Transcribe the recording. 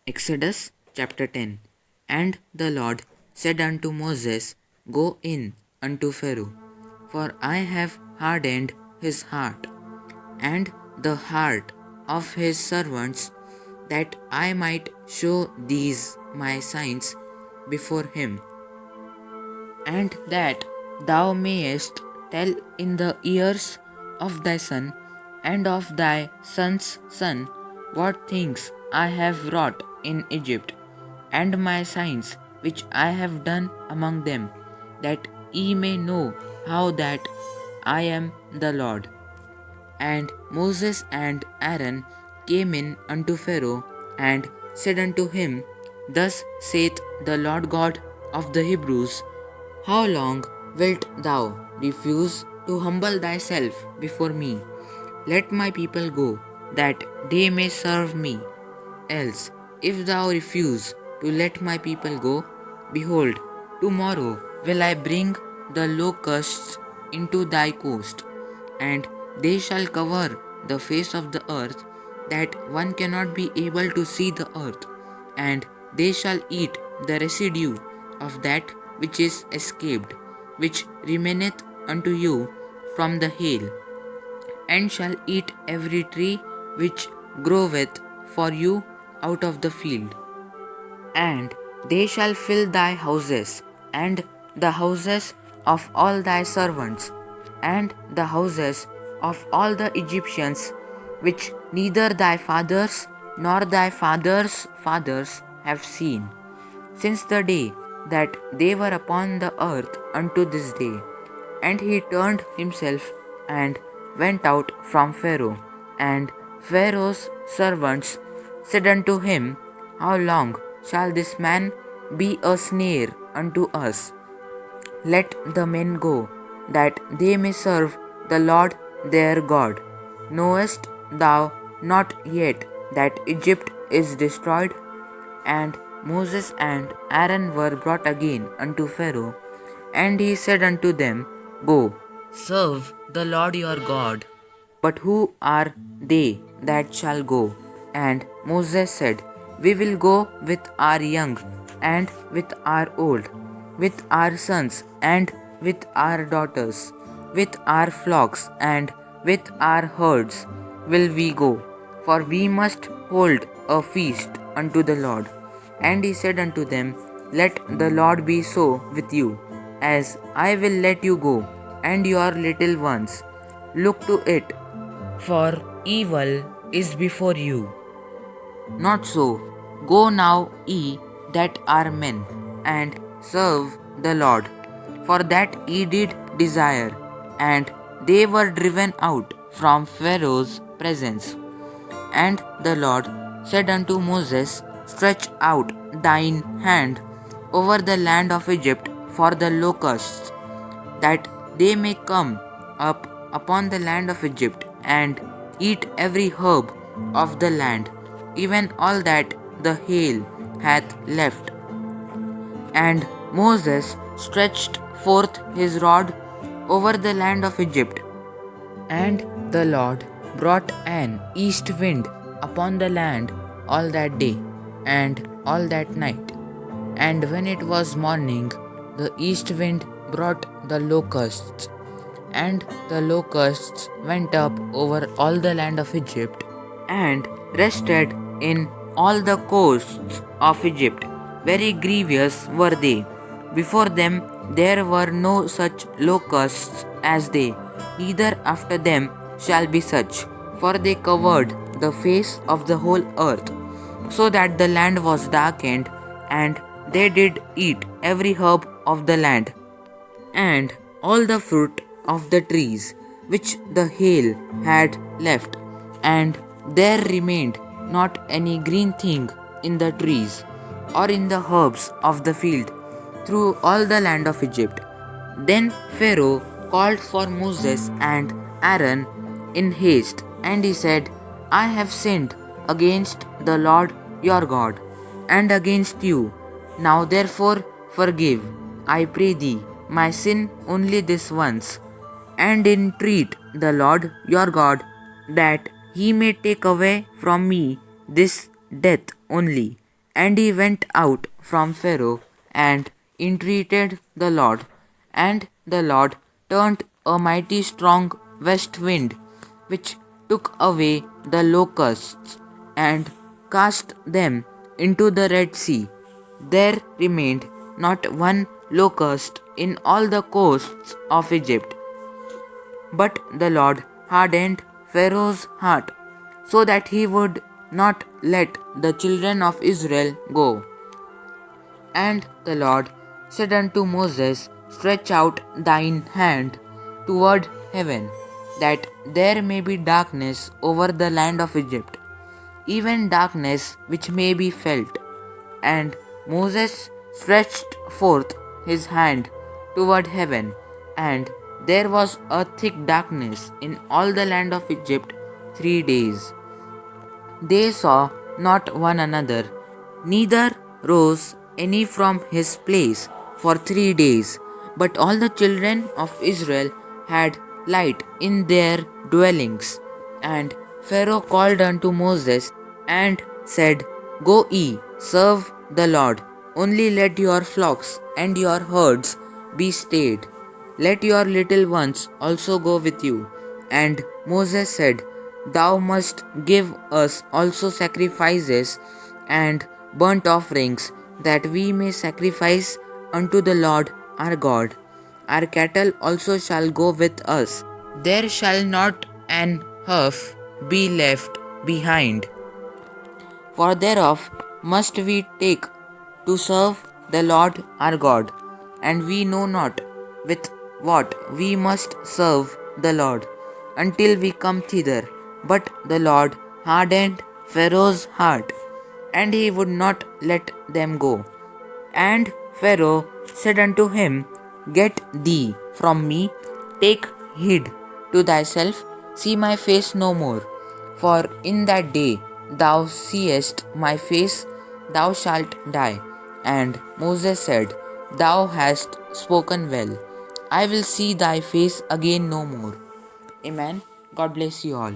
Exodus chapter 10. And the Lord said unto Moses, Go in unto Pharaoh, for I have hardened his heart, and the heart of his servants, that I might show these my signs before him, and that thou mayest tell in the ears of thy son and of thy son's son what things I have wrought in Egypt, and my signs which I have done among them, that ye may know how that I am the Lord. And Moses and Aaron came in unto Pharaoh, and said unto him, Thus saith the Lord God of the Hebrews, How long wilt thou refuse to humble thyself before me? Let my people go, that they may serve me. Else, if thou refuse to let my people go, behold, tomorrow will I bring the locusts into thy coast, and they shall cover the face of the earth, that one cannot be able to see the earth, and they shall eat the residue of that which is escaped, which remaineth unto you from the hail, and shall eat every tree which groweth for you out of the field. And they shall fill thy houses, and the houses of all thy servants, and the houses of all the Egyptians, which neither thy fathers nor thy fathers' fathers have seen, since the day that they were upon the earth unto this day. And he turned himself and went out from Pharaoh. And Pharaoh's servants said unto him, How long shall this man be a snare unto us? Let the men go, that they may serve the Lord their God. Knowest thou not yet that Egypt is destroyed? And Moses and Aaron were brought again unto Pharaoh, and he said unto them, Go, serve the Lord your God. But who are they that shall go? And Moses said, We will go with our young, and with our old, with our sons, and with our daughters, with our flocks, and with our herds will we go, for we must hold a feast unto the Lord. And he said unto them, Let the Lord be so with you, as I will let you go, and your little ones. Look to it, for evil is before you. Not so. Go now, ye that are men, and serve the Lord. For that ye did desire, and they were driven out from Pharaoh's presence. And the Lord said unto Moses, Stretch out thine hand over the land of Egypt for the locusts, that they may come up upon the land of Egypt, and eat every herb of the land, even all that the hail hath left. And Moses stretched forth his rod over the land of Egypt, and the Lord brought an east wind upon the land all that day and all that night. And when it was morning, the east wind brought the locusts, and the locusts went up over all the land of Egypt, and rested in all the coasts of Egypt. Very grievous were they. Before them there were no such locusts as they, neither after them shall be such, for they covered the face of the whole earth, so that the land was darkened, and they did eat every herb of the land, and all the fruit of the trees which the hail had left, and there remained not any green thing in the trees, or in the herbs of the field, through all the land of Egypt. Then Pharaoh called for Moses and Aaron in haste, and he said, I have sinned against the Lord your God, and against you. Now therefore forgive, I pray thee, my sin only this once, and entreat the Lord your God, that he may take away from me this death only, And he went out from Pharaoh and entreated the Lord. And the Lord turned a mighty strong west wind, which took away the locusts and cast them into the Red Sea. There remained not one locust in all the coasts of Egypt. But the Lord hardened Pharaoh's heart, so that he would not let the children of Israel go. And the Lord said unto Moses, Stretch out thine hand toward heaven, that there may be darkness over the land of Egypt, even darkness which may be felt. And Moses stretched forth his hand toward heaven, and there was a thick darkness in all the land of Egypt 3 days. They saw not one another, neither rose any from his place for 3 days. But all the children of Israel had light in their dwellings. And Pharaoh called unto Moses and said, Go ye, serve the Lord. Only let your flocks and your herds be stayed. Let your little ones also go with you. And Moses said, Thou must give us also sacrifices and burnt offerings, that we may sacrifice unto the Lord our God. Our cattle also shall go with us. There shall not an hoof be left behind, for thereof must we take to serve the Lord our God, and we know not with what we must serve the Lord until we come thither. But the Lord hardened Pharaoh's heart, and he would not let them go. And Pharaoh said unto him, Get thee from me, take heed to thyself, see my face no more. For in that day thou seest my face, thou shalt die. And Moses said, Thou hast spoken well. I will see thy face again no more. Amen. God bless you all.